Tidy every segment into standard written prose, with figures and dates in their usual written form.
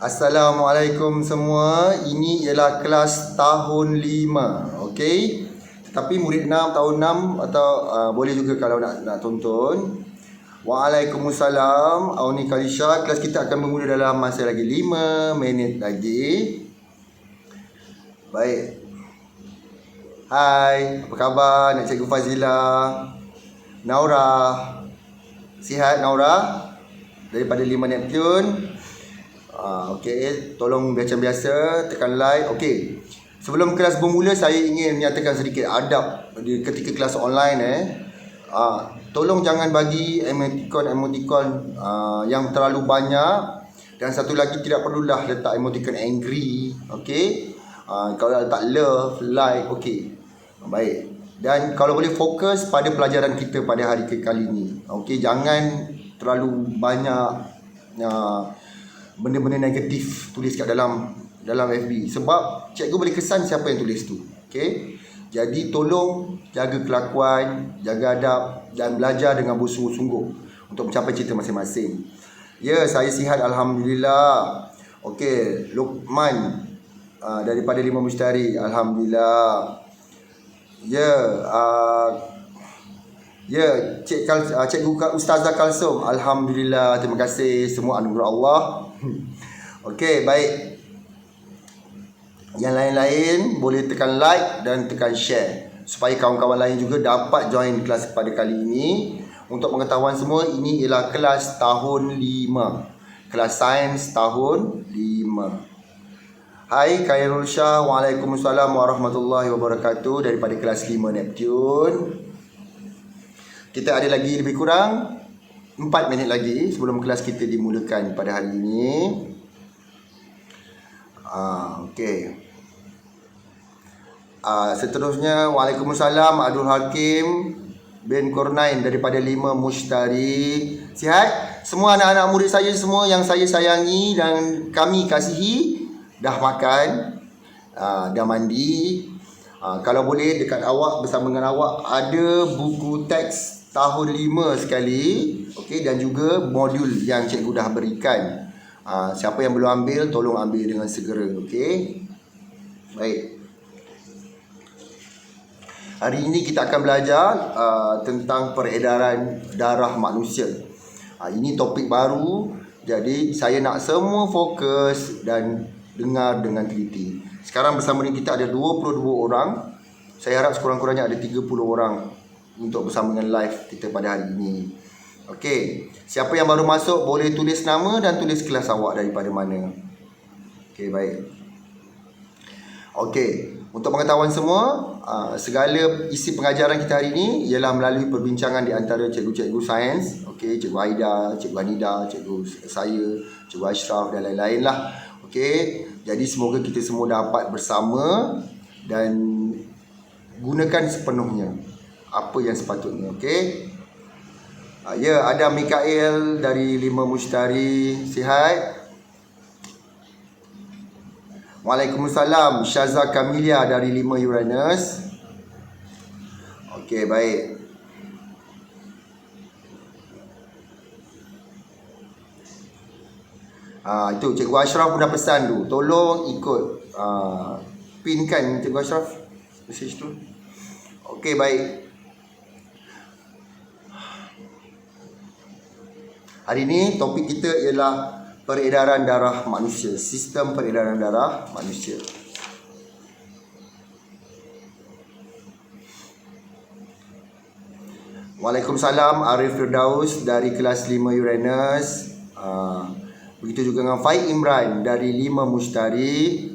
Assalamualaikum semua. Ini ialah kelas tahun 5. Okey. Tetapi murid 6 tahun 6 atau boleh juga kalau nak tonton. Waalaikumsalam. Auni Kalisha. Kelas kita akan bermula dalam masa lagi 5 minit lagi. Baik. Hai, apa khabar Nak Cikgu Fazila? Naura. Sihat Naura? Daripada 5 Neptune. Okey, tolong macam biasa tekan like. Okey. Sebelum kelas bermula saya ingin menyatakan sedikit adab ketika kelas online tolong jangan bagi emoticon yang terlalu banyak, dan satu lagi tidak perlulah letak emoticon angry. Okey. Kalau letak love, like, okey. Baik. Dan kalau boleh fokus pada pelajaran kita pada hari kali ini. Okey, jangan terlalu banyak benda-benda negatif tulis kat dalam FB, sebab cikgu boleh kesan siapa yang tulis tu. Okey. Jadi tolong jaga kelakuan, jaga adab dan belajar dengan bersungguh-sungguh untuk mencapai cita masing-masing. Ya, saya sihat alhamdulillah. Okey, Luqman daripada 5 Mustari, alhamdulillah. Cikgu Ustazah Kalsum, alhamdulillah, terima kasih, semua anugerah Allah. Okey, baik. Yang lain-lain boleh tekan like dan tekan share supaya kawan-kawan lain juga dapat join kelas pada kali ini. Untuk pengetahuan semua, ini ialah kelas tahun 5. Kelas sains tahun 5. Hai Khairul Shah, Waalaikumsalam warahmatullahi wabarakatuh daripada kelas 5 Neptune. Kita ada lagi lebih kurang 4 minit lagi sebelum kelas kita dimulakan pada hari ini. Okey. Seterusnya, Waalaikumsalam Abdul Hakim bin Kurnain daripada 5 Mushtari. Sihat? Semua anak-anak murid saya semua yang saya sayangi dan kami kasihi, dah makan, dah mandi. Kalau boleh dekat awak, bersama dengan awak ada buku teks tahun 5 sekali. Okey, dan juga modul yang cikgu dah berikan. Siapa yang belum ambil, tolong ambil dengan segera. Okey. Baik. Hari ini kita akan belajar tentang peredaran darah manusia. Ini topik baru, jadi saya nak semua fokus dan dengar dengan teliti. Sekarang bersama dengan kita ada 22 orang. Saya harap sekurang-kurangnya ada 30 orang untuk bersama dengan live kita pada hari ini. Okey, siapa yang baru masuk boleh tulis nama dan tulis kelas awak daripada mana. Okey, baik. Okey, untuk pengetahuan semua, segala isi pengajaran kita hari ini ialah melalui perbincangan di antara cikgu-cikgu sains. Okey, Cikgu Aida, Cikgu Anida, cikgu saya, Cikgu Ashraf dan lain-lain lah. Okey, jadi semoga kita semua dapat bersama dan gunakan sepenuhnya apa yang sepatutnya. Okey. Ya, ada Mikael dari 5 Mushtari. Sihat? Waalaikumsalam Syaza Kamilia dari 5 Uranus. Okey, baik. Itu Cikgu Ashraf pun dah pesan tu, tolong ikut pinkan Cikgu Ashraf message tu. Okey, baik. Hari ini topik kita ialah peredaran darah manusia, sistem peredaran darah manusia. Waalaikumsalam Arif Firdaus dari kelas 5 Uranus. Begitu juga dengan Faik Imran dari 5 Mushtari.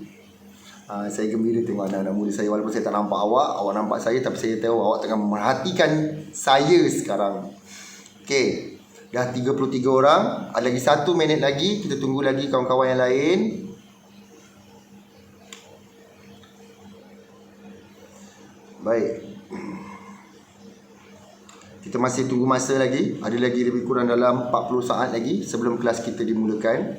Saya gembira tengok anak-anak muda saya, walaupun saya tak nampak awak nampak saya, tapi saya tahu awak tengah memerhatikan saya sekarang. Okey. Dah 33 orang. Ada lagi 1 minit lagi. Kita tunggu lagi kawan-kawan yang lain. Baik. Kita masih tunggu masa lagi. Ada lagi lebih kurang dalam 40 saat lagi sebelum kelas kita dimulakan.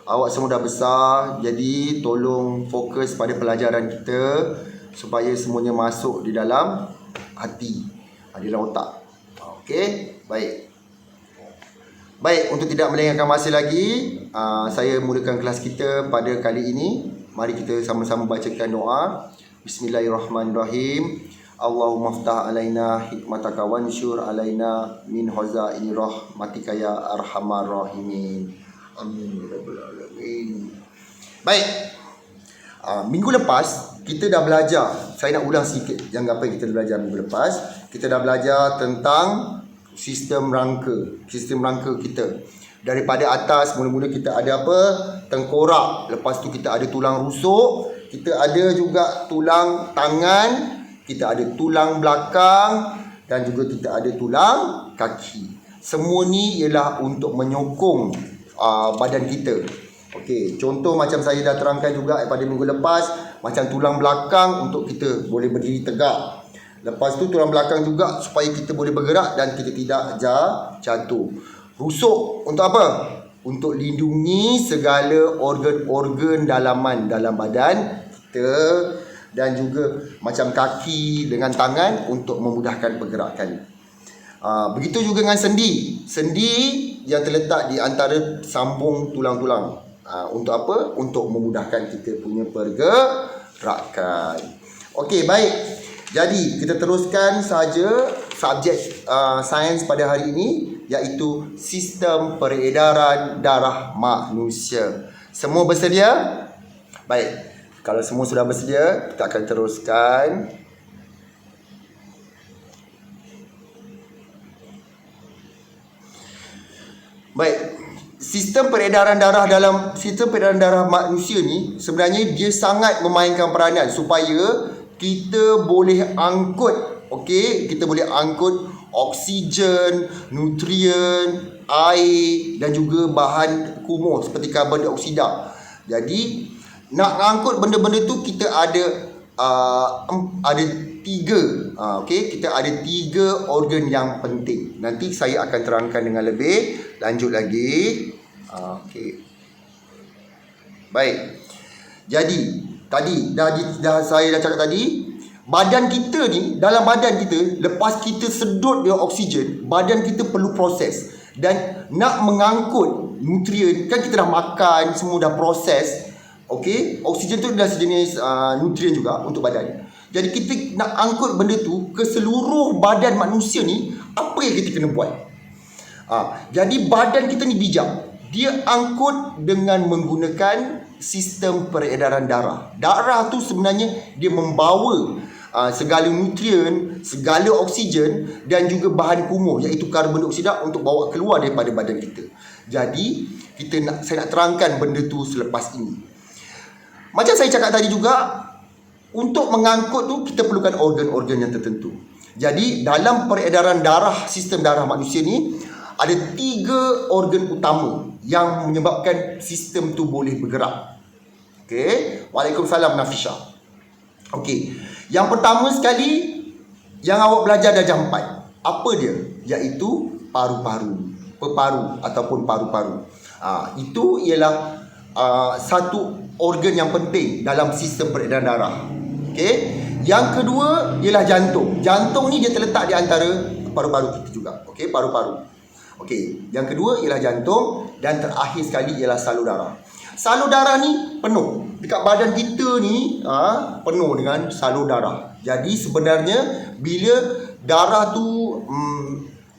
Awak semua dah besar, jadi tolong fokus pada pelajaran kita supaya semuanya masuk di dalam hati, di dalam otak. Okey, baik. Baik, untuk tidak melengahkan masa lagi, saya mulakan kelas kita pada kali ini. Mari kita sama-sama bacakan doa. Bismillahirrahmanirrahim. Allahumma ftah alaina hikmataka wansyur alaina min khazaini rahmatika ya arhamar rahimin. Amin ya rabbal alamin. Baik. Minggu lepas kita dah belajar. Saya nak ulang sikit apa yang kita belajar minggu lepas. Kita dah belajar tentang sistem rangka kita. Daripada atas mula-mula kita ada apa? Tengkorak. Lepas tu kita ada tulang rusuk, kita ada juga tulang tangan, kita ada tulang belakang dan juga kita ada tulang kaki. Semua ni ialah untuk menyokong badan kita. Okey, contoh macam saya dah terangkan juga pada minggu lepas, macam tulang belakang untuk kita boleh berdiri tegak. Lepas tu tulang belakang juga supaya kita boleh bergerak dan kita tidak jatuh. Rusuk untuk apa? Untuk lindungi segala organ-organ dalaman dalam badan kita. Dan juga macam kaki dengan tangan untuk memudahkan pergerakan. Begitu juga dengan sendi. Sendi yang terletak di antara sambung tulang-tulang. Untuk apa? Untuk memudahkan kita punya pergerakan. Okey, baik. Jadi kita teruskan saja subjek sains pada hari ini, iaitu sistem peredaran darah manusia. Semua bersedia? Baik. Kalau semua sudah bersedia, kita akan teruskan. Baik. Sistem peredaran darah manusia ni sebenarnya dia sangat memainkan peranan supaya kita boleh angkut, okey, kita boleh angkut oksigen, nutrien, air dan juga bahan kumuh seperti karbon dioksida. Jadi nak angkut benda-benda tu kita ada tiga, okey, kita ada tiga organ yang penting. Nanti saya akan terangkan dengan lebih lanjut lagi. Okey. Baik. Jadi tadi dah saya dah cakap tadi, badan kita ni, dalam badan kita, lepas kita sedut dengan oksigen, badan kita perlu proses. Dan nak mengangkut nutrien, kan kita dah makan, semua dah proses. Okey, oksigen tu adalah sejenis nutrien juga untuk badan. Jadi kita nak angkut benda tu ke seluruh badan manusia ni, apa yang kita kena buat? Jadi badan kita ni bijak. Dia angkut dengan menggunakan sistem peredaran darah. Darah tu sebenarnya dia membawa segala nutrien, segala oksigen dan juga bahan kumuh iaitu karbon dioksida untuk bawa keluar daripada badan kita. Jadi saya nak terangkan benda tu selepas ini. Macam saya cakap tadi juga, untuk mengangkut tu kita perlukan organ-organ yang tertentu. Jadi dalam peredaran darah, sistem darah manusia ni ada tiga organ utama yang menyebabkan sistem tu boleh bergerak. Okey, Waalaikumsalam Nafisha. Okey, yang pertama sekali yang awak belajar darjah 4, apa dia? Iaitu paru-paru, peparu ataupun paru-paru. Itu ialah satu organ yang penting dalam sistem peredaran darah. Okey, yang kedua ialah jantung. Jantung ni dia terletak di antara paru-paru kita juga. Okey, paru-paru. Okey, yang kedua ialah jantung dan terakhir sekali ialah salur darah. Salur darah ni penuh. Dekat badan kita ni penuh dengan salur darah. Jadi sebenarnya bila darah tu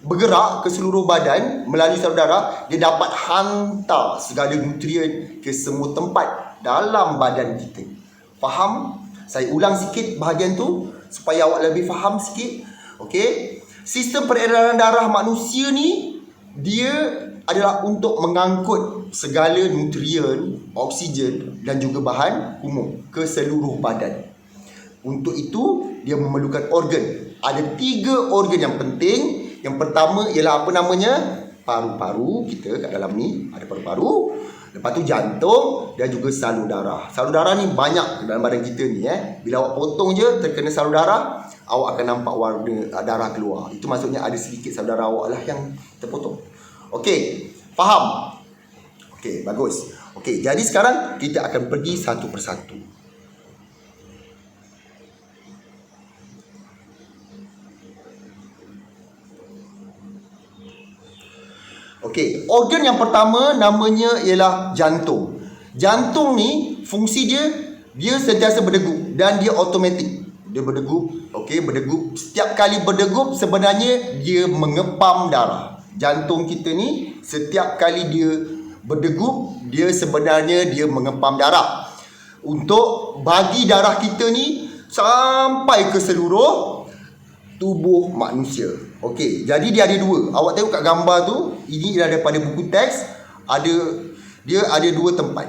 bergerak ke seluruh badan melalui salur darah, dia dapat hantar segala nutrien ke semua tempat dalam badan kita. Faham? Saya ulang sikit bahagian tu supaya awak lebih faham sikit. Okey. Sistem peredaran darah manusia ni dia adalah untuk mengangkut segala nutrien, oksigen dan juga bahan kumuh ke seluruh badan. Untuk itu dia memerlukan organ. Ada tiga organ yang penting. Yang pertama ialah apa namanya? Paru-paru kita kat dalam ni ada paru-paru. Lepas tu jantung dan juga salur darah. Salur darah ni banyak dalam badan kita ni. Bila awak potong je terkena salur darah, awak akan nampak warna darah keluar. Itu maksudnya ada sedikit salur darah awak lah yang terpotong. Okey, faham? Okey, bagus. Okey, jadi sekarang kita akan pergi satu persatu. Okey, organ yang pertama namanya ialah jantung. Jantung ni fungsi dia sentiasa berdegup dan dia automatik. Dia berdegup, okey, berdegup. Setiap kali berdegup sebenarnya dia mengepam darah. Jantung kita ni setiap kali dia berdegup, dia sebenarnya dia mengepam darah untuk bagi darah kita ni sampai ke seluruh tubuh manusia. Okey, jadi dia ada dua. Awak tengok kat gambar tu, ini ialah daripada buku teks, dia ada dua tempat.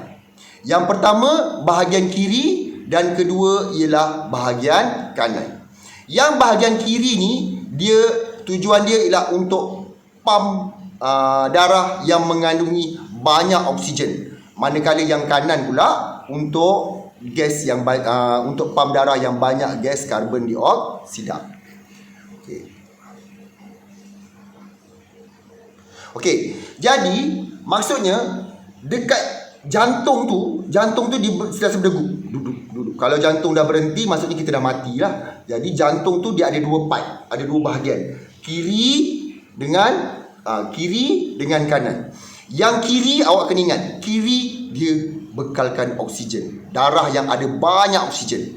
Yang pertama bahagian kiri dan kedua ialah bahagian kanan. Yang bahagian kiri ni tujuan dia ialah untuk pam darah yang mengandungi banyak oksigen. Manakala yang kanan pula untuk gas yang untuk pam darah yang banyak gas karbon dioksida. Okey, jadi maksudnya dekat jantung tu dia sentiasa berdegup. Duduk. Kalau jantung dah berhenti, maksudnya kita dah matilah. Jadi jantung tu dia ada dua part, ada dua bahagian. Kiri dengan kanan. Yang kiri awak kena ingat, kiri dia bekalkan oksigen, darah yang ada banyak oksigen.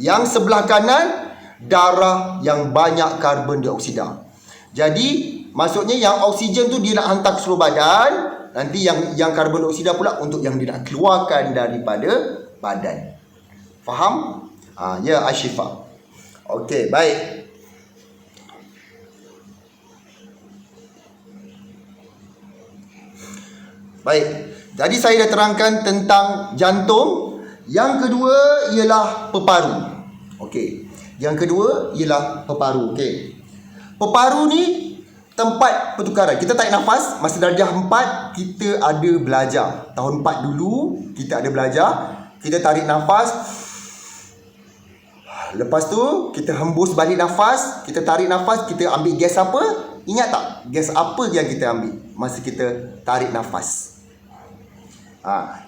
Yang sebelah kanan darah yang banyak karbon dioksida. Jadi maksudnya yang oksigen tu dia nak hantar ke seluruh badan, nanti yang karbon dioksida pula untuk yang dia nak keluarkan daripada badan. Faham? Ya Ashifa. Okey, baik. Baik. Jadi saya dah terangkan tentang jantung. Yang kedua ialah peparu. Okey. Yang kedua ialah peparu. Okey. Peparu ni tempat pertukaran. Kita tarik nafas. Masa darjah 4 kita ada belajar. Tahun 4 dulu kita ada belajar. Kita tarik nafas. Lepas tu kita hembus balik nafas. Kita tarik nafas. Kita ambil gas apa? Ingat tak? Gas apa yang kita ambil masa kita tarik nafas?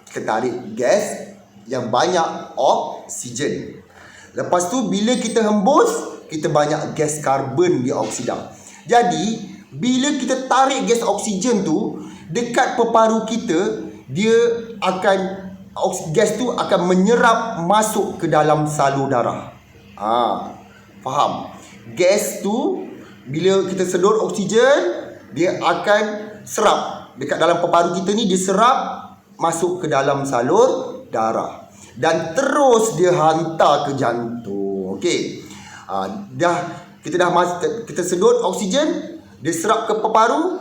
Kita tarik gas yang banyak oksigen. Lepas tu bila kita hembus, kita banyak gas karbon dioksida. Jadi bila kita tarik gas oksigen tu dekat peparu kita, gas tu akan menyerap masuk ke dalam salur darah. Faham? Gas tu bila kita sedut oksigen, dia akan serap dekat dalam peparu kita ni, dia serap masuk ke dalam salur darah dan terus dia hantar ke jantung. Okey. Kita sedut oksigen, dia serap ke peparu,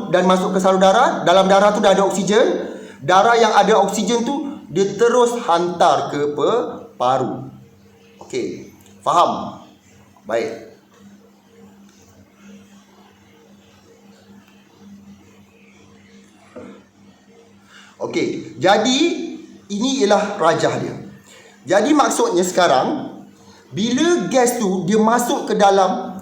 dan masuk ke salur darah. Dalam darah tu dah ada oksigen. Darah yang ada oksigen tu dia terus hantar ke peparu. Okey. Faham? Baik. Okey, jadi ini ialah rajah dia. Jadi maksudnya sekarang bila gas tu dia masuk ke dalam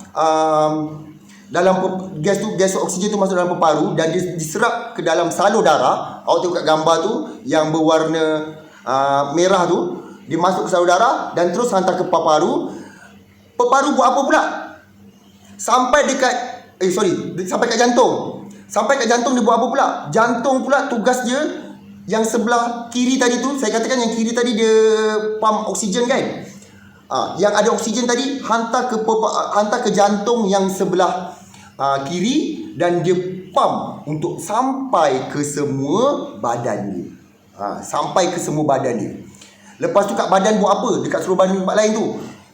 gas oksigen tu masuk dalam peparu dan dia diserap ke dalam salur darah. Awak tengok kat gambar tu yang berwarna merah tu, dia masuk ke salur darah dan terus hantar ke peparu. Peparu buat apa pula? Sampai kat jantung. Sampai kat jantung dia buat apa pula? Jantung pula tugas dia yang sebelah kiri tadi tu, saya katakan yang kiri tadi dia pump oksigen kan? Yang ada oksigen tadi hantar ke jantung yang sebelah kiri dan dia pump untuk sampai ke semua badan dia. Sampai ke semua badan dia. Lepas tu kat badan buat apa? Dekat seluruh badan tempat lain tu,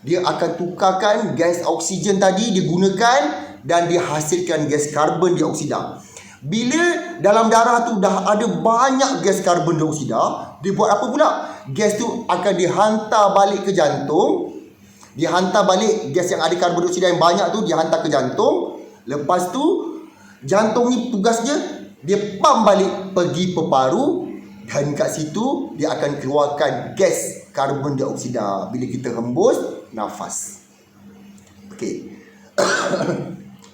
dia akan tukarkan gas oksigen tadi, dia gunakan dan dia hasilkan gas karbon dioksida. Bila dalam darah tu dah ada banyak gas karbon dioksida, dia buat apa pula? Gas tu akan dihantar balik ke jantung. Dia hantar balik gas yang ada karbon dioksida yang banyak tu, dia hantar ke jantung. Lepas tu jantung ni tugasnya dia pump balik pergi peparu dan kat situ dia akan keluarkan gas karbon dioksida bila kita hembus nafas. Okey.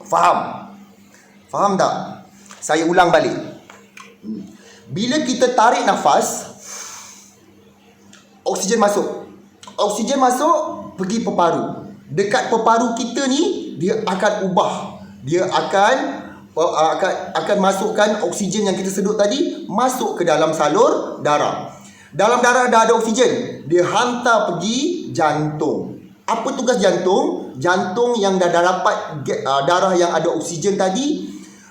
Faham? Faham tak? Saya ulang balik. Bila kita tarik nafas, oksigen masuk. Oksigen masuk pergi peparu. Dekat peparu kita ni dia akan ubah dia akan masukkan oksigen yang kita sedut tadi masuk ke dalam salur darah. Dalam darah dah ada oksigen, dia hantar pergi jantung. Apa tugas jantung? Jantung yang dah dapat darah yang ada oksigen tadi,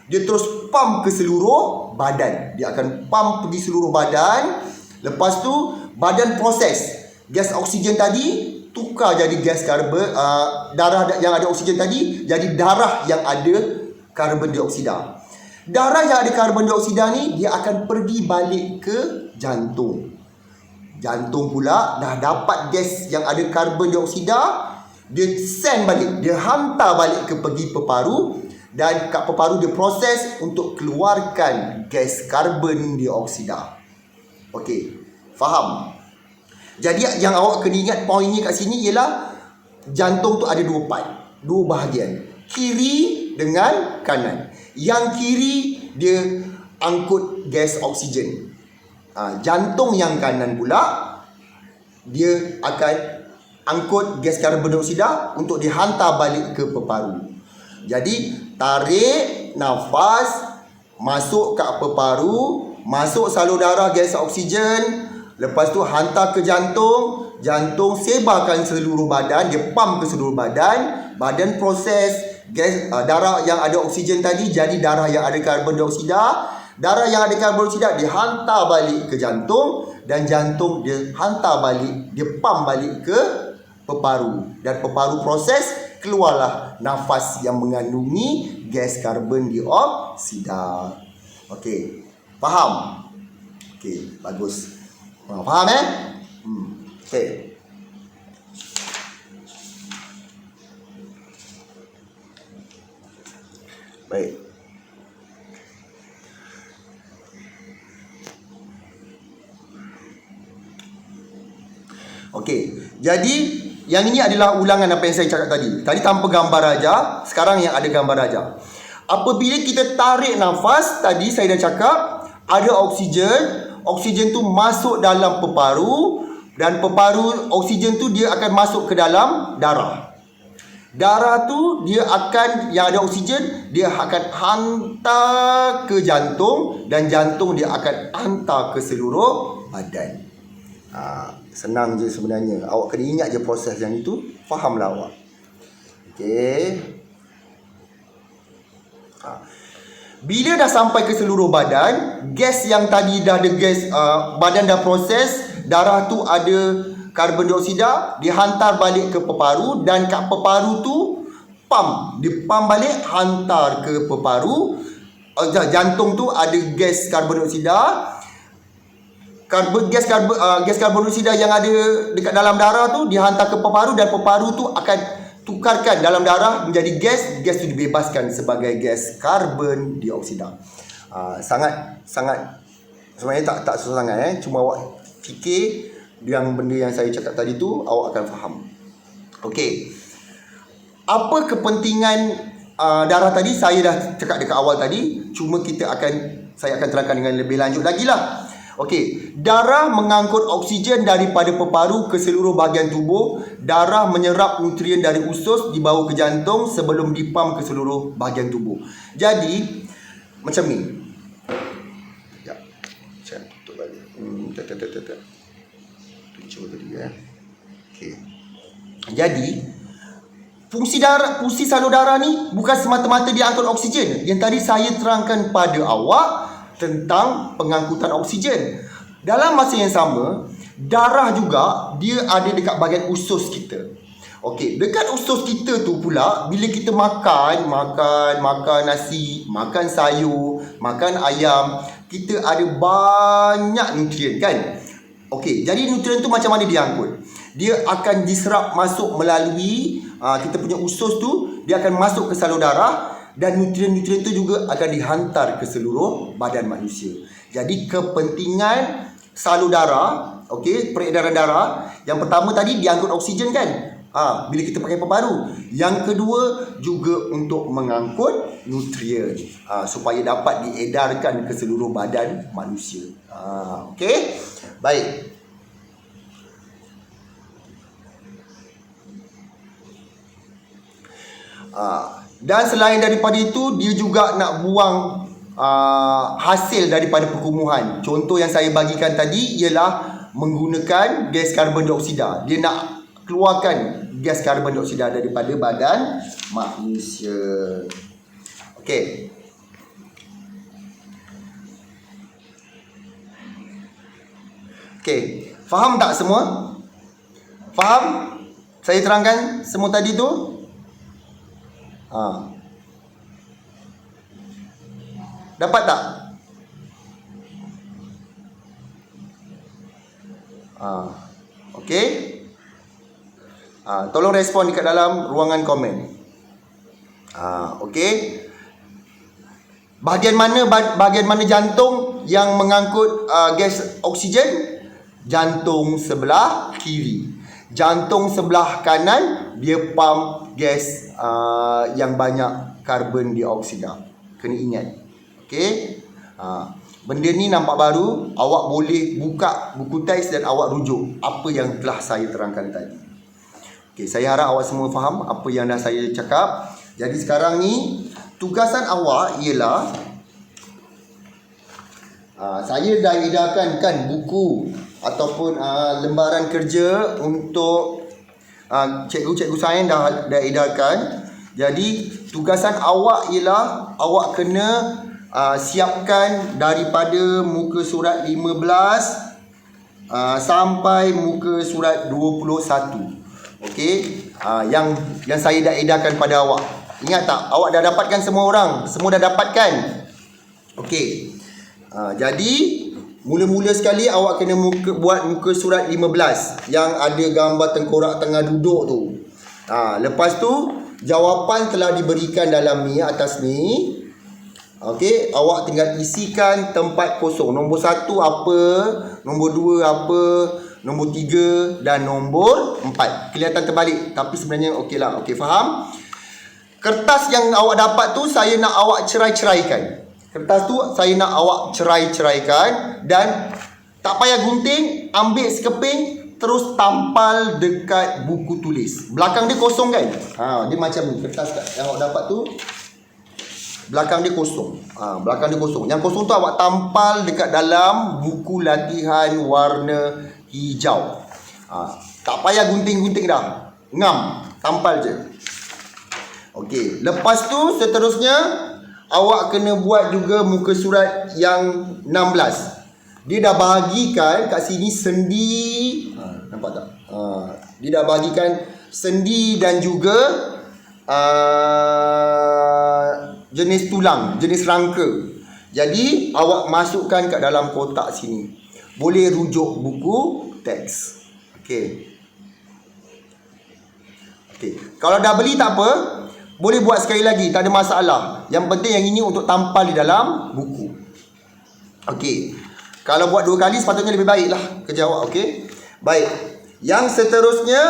dia terus pump ke seluruh badan. Dia akan pump pergi seluruh badan. Lepas tu badan proses gas oksigen tadi tukar jadi gas karbon, darah yang ada oksigen tadi jadi darah yang ada karbon dioksida. Darah yang ada karbon dioksida ni dia akan pergi balik ke jantung. Jantung pula dah dapat gas yang ada karbon dioksida, dia send balik, dia hantar balik ke pergi peparu, dan kat peparu dia proses untuk keluarkan gas karbon dioksida. Okey, faham? Jadi yang awak kena ingat poinnya kat sini ialah jantung tu ada dua bahagian, kiri dengan kanan. Yang kiri dia angkut gas oksigen. Jantung yang kanan pula dia akan angkut gas karbon dioksida untuk dihantar balik ke peparu. Jadi tarik nafas, masuk kat peparu, masuk salur darah gas oksigen, lepas tu hantar ke jantung, jantung sebarkan seluruh badan, dia pump ke seluruh badan, badan proses gas darah yang ada oksigen tadi jadi darah yang ada karbon dioksida. Darah yang ada karbon dioksida dihantar balik ke jantung, dan jantung dia hantar balik, dia pump balik ke peparu, dan peparu proses, keluarlah nafas yang mengandungi gas karbon dioksida. Okey, faham? Okey, bagus. Faham Okey. Baik. Okey, jadi yang ini adalah ulangan apa yang saya cakap tadi. Tadi tanpa gambar aja, sekarang yang ada gambar aja. Apabila kita tarik nafas, tadi saya dah cakap ada oksigen, oksigen tu masuk dalam peparu, dan peparu oksigen tu dia akan masuk ke dalam darah. Darah tu dia akan, yang ada oksigen, dia akan hantar ke jantung, dan jantung dia akan hantar ke seluruh badan. Senang je sebenarnya. Awak kena ingat je proses yang itu. Fahamlah awak. Okey. Bila dah sampai ke seluruh badan, gas yang tadi dah ada gas, badan dah proses, darah tu ada karbon dioksida, dihantar balik ke peparu, dan kat peparu tu pump, dia pump balik, hantar ke peparu. Jantung tu ada gas karbon dioksida, gas karbon dioksida yang ada dekat dalam darah tu dihantar ke peparu, dan peparu tu akan tukarkan dalam darah menjadi gas tu dibebaskan sebagai gas karbon dioksida. Sangat sebenarnya tak susah sangat cuma awak fikir yang benda yang saya cakap tadi tu awak akan faham. Okey. Apa kepentingan darah tadi saya dah cakap dekat awal tadi, cuma saya akan terangkan dengan lebih lanjut lagi lah. Okey, darah mengangkut oksigen daripada peparu ke seluruh bahagian tubuh. Darah menyerap nutrien dari usus dibawa ke jantung sebelum dipam ke seluruh bahagian tubuh. Jadi macam ni. Ya. Saya tutup balik. Tujuh tadi Okey. Jadi fungsi salur darah ni bukan semata-mata dia angkut oksigen. Yang tadi saya terangkan pada awak tentang pengangkutan oksigen. Dalam masa yang sama, darah juga dia ada dekat bahagian usus kita. Okey, dekat usus kita tu pula, bila kita makan nasi, makan sayur, makan ayam, kita ada banyak nutrien kan? Okey, jadi nutrien tu macam mana dia angkut? Dia akan diserap masuk melalui kita punya usus tu, dia akan masuk ke salur darah, dan nutrien-nutrien itu juga akan dihantar ke seluruh badan manusia. Jadi kepentingan salur darah, okey, peredaran darah, yang pertama tadi diangkut oksigen kan? Bila kita pakai peparu. Yang kedua juga untuk mengangkut nutrien supaya dapat diedarkan ke seluruh badan manusia. Okey. Baik. Dan selain daripada itu, dia juga nak buang hasil daripada perkumuhan. Contoh yang saya bagikan tadi ialah menggunakan gas karbon dioksida. Dia nak keluarkan gas karbon dioksida daripada badan manusia. Okey. Okey, faham tak semua? Faham? Saya terangkan semua tadi tu? Dapat tak? Okey. Tolong respon dekat dalam ruangan komen. Okey. Bahagian mana jantung yang mengangkut gas oksigen? Jantung sebelah kiri. Jantung sebelah kanan dia pump gas yang banyak karbon dioksida. Kena ingat. Okey. Benda ni nampak baru, awak boleh buka buku teks dan awak rujuk apa yang telah saya terangkan tadi. Okey, saya harap awak semua faham apa yang dah saya cakap. Jadi sekarang ni tugasan awak ialah saya dah edarkan kan buku ataupun lembaran kerja untuk cikgu-cikgu sains dah edarkan. Jadi tugasan awak ialah awak kena siapkan daripada muka surat 15 sampai muka surat 21. Okey, yang saya dah edarkan pada awak. Ingat tak? Awak dah dapatkan semua orang? Semua dah dapatkan? Okey. Jadi mula-mula sekali awak kena buat muka surat 15 yang ada gambar tengkorak tengah duduk tu. Lepas tu jawapan telah diberikan dalam ni, atas ni. Okey, awak tinggal isikan tempat kosong. Nombor 1 apa, nombor 2 apa, nombor 3 dan nombor 4. Kelihatan terbalik tapi sebenarnya okeylah. Okey, faham? Kertas yang awak dapat tu saya nak awak cerai-ceraikan. Kertas tu saya nak awak cerai-ceraikan dan tak payah gunting, ambil sekeping terus tampal dekat buku tulis. Belakang dia kosong kan? Dia macam ni. Kertas yang awak dapat tu belakang dia kosong. Belakang dia kosong. Yang kosong tu awak tampal dekat dalam buku latihan warna hijau. Tak payah gunting-gunting dah. Ngam, tampal je. Okey, lepas tu seterusnya awak kena buat juga muka surat yang 16. Dia dah bahagikan kat sini sendi. Nampak tak? Dia dah bahagikan sendi dan juga jenis tulang, jenis rangka. Jadi awak masukkan kat dalam kotak sini. Boleh rujuk buku teks. Okey. Kalau dah beli tak apa, boleh buat sekali lagi, tak ada masalah. Yang penting yang ini untuk tampal di dalam buku. Okey. Kalau buat 2 kali sepatutnya lebih baiklah kerja awak. Okey. Baik. Yang seterusnya,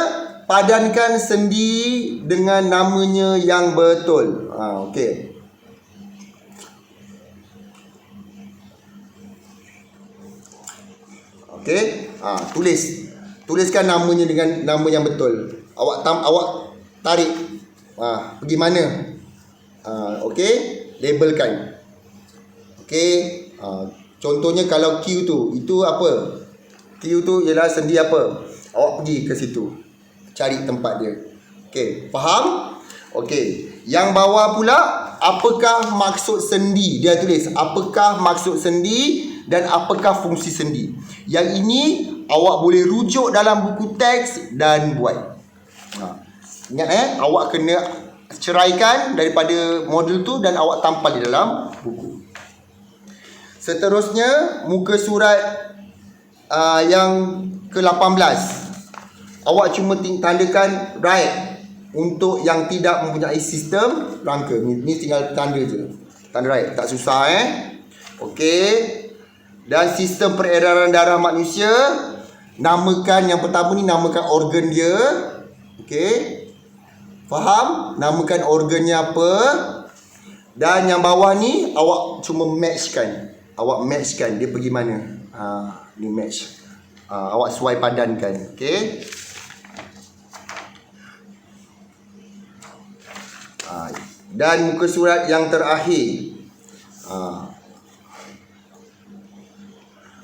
padankan sendi dengan namanya yang betul. Okey. Okey, tuliskan namanya dengan nama yang betul. Awak tarik. Pergi mana? Okey, labelkan. Okey, contohnya kalau Q tu, itu apa? Q tu ialah sendi apa? Awak pergi ke situ. Cari tempat dia. Okey, faham? Okey, yang bawah pula, apakah maksud sendi? Dia tulis, apakah maksud sendi dan apakah fungsi sendi? Yang ini awak boleh rujuk dalam buku teks dan buat. Ingat awak kena ceraikan daripada model tu dan awak tampal di dalam buku. Seterusnya muka surat yang ke-18. Awak cuma tandakan right untuk yang tidak mempunyai sistem rangka. Ni tinggal tanda je. Tanda right, tak susah Okey. Dan sistem peredaran darah manusia, namakan yang pertama ni, namakan organ dia. Okey. Faham? Namakan organnya apa. Dan yang bawah ni awak cuma matchkan. Awak matchkan dia pergi mana. Ni match. Awak sesuai padankan. Okey. Dan muka surat yang terakhir,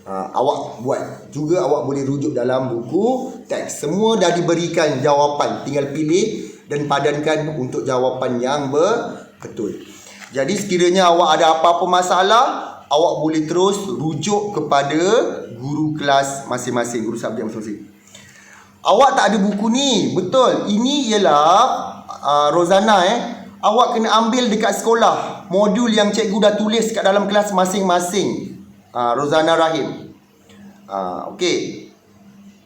awak buat juga, awak boleh rujuk dalam buku teks. Semua dah diberikan jawapan, tinggal pilih dan padankan untuk jawapan yang betul. Jadi sekiranya awak ada apa-apa masalah, awak boleh terus rujuk kepada guru kelas masing-masing, guru subjek masing-masing. Awak tak ada buku ni, betul. Ini ialah Rozana awak kena ambil dekat sekolah modul yang cikgu dah tulis kat dalam kelas masing-masing. Rozana Rahim. Okey.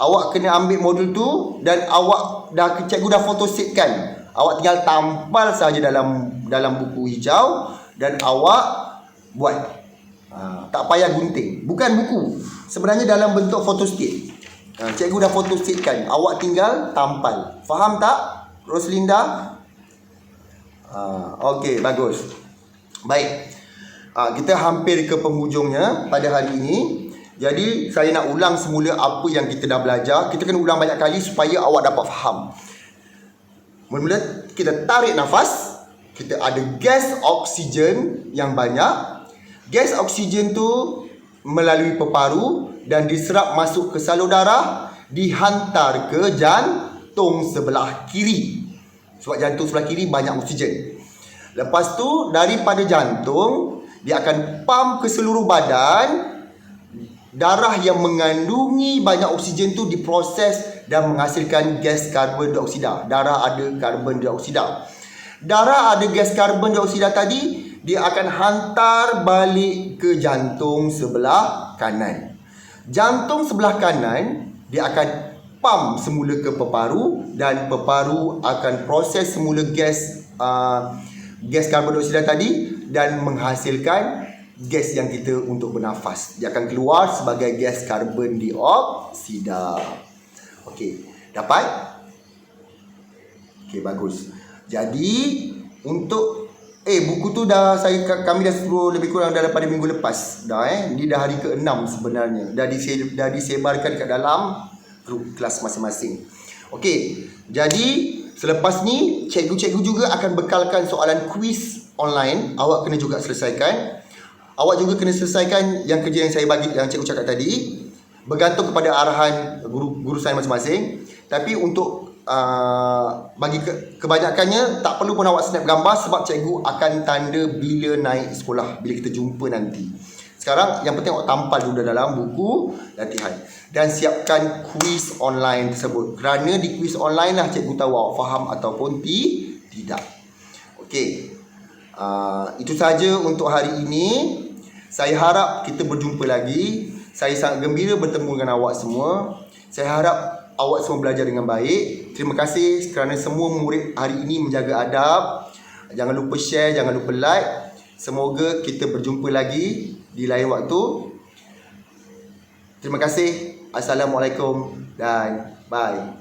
Awak kena ambil modul tu dan cikgu dah photostate-kan. Awak tinggal tampal saja dalam buku hijau dan awak buat. Tak payah gunting. Bukan buku. Sebenarnya dalam bentuk photostate. Cikgu dah photostate-kan. Awak tinggal tampal. Faham tak, Roslinda? Okey, bagus. Baik. Kita hampir ke penghujungnya pada hari ini. Jadi saya nak ulang semula apa yang kita dah belajar. Kita kena ulang banyak kali supaya awak dapat faham. Mula-mula kita tarik nafas. Kita ada gas oksigen yang banyak. Gas oksigen tu melalui peparu dan diserap masuk ke salur darah, dihantar ke jantung sebelah kiri. Sebab jantung sebelah kiri banyak oksigen. Lepas tu daripada jantung dia akan pump ke seluruh badan. Darah yang mengandungi banyak oksigen tu diproses dan menghasilkan gas karbon dioksida. Darah ada karbon dioksida. Darah ada gas karbon dioksida tadi, dia akan hantar balik ke jantung sebelah kanan. Jantung sebelah kanan dia akan pump semula ke peparu dan peparu akan proses semula gas karbon dioksida tadi dan menghasilkan gas yang kita untuk bernafas. Dia akan keluar sebagai gas karbon dioksida. Okey, dapat? Okey, bagus. Jadi untuk buku tu kami dah suruh lebih kurang daripada minggu lepas dah. Ni dah hari ke-6 sebenarnya. Dah disebarkan kat dalam grup kelas masing-masing. Okey. Jadi selepas ni cikgu-cikgu juga akan bekalkan soalan kuis online. Awak kena juga selesaikan. Awak juga kena selesaikan yang kerja yang saya bagi, yang cikgu cakap tadi, bergantung kepada arahan guru saya masing-masing. Tapi untuk bagi kebanyakannya tak perlu pun awak snap gambar sebab cikgu akan tanda bila naik sekolah, bila kita jumpa nanti. Sekarang yang penting awak tampal dulu dalam buku latihan dan siapkan kuis online tersebut. Kerana di kuis online lah cikgu tahu awak faham ataupun tidak. Okey. Itu saja untuk hari ini. Saya harap kita berjumpa lagi. Saya sangat gembira bertemu dengan awak semua. Saya harap awak semua belajar dengan baik. Terima kasih kerana semua murid hari ini menjaga adab. Jangan lupa share, jangan lupa like. Semoga kita berjumpa lagi di lain waktu. Terima kasih. Assalamualaikum dan bye.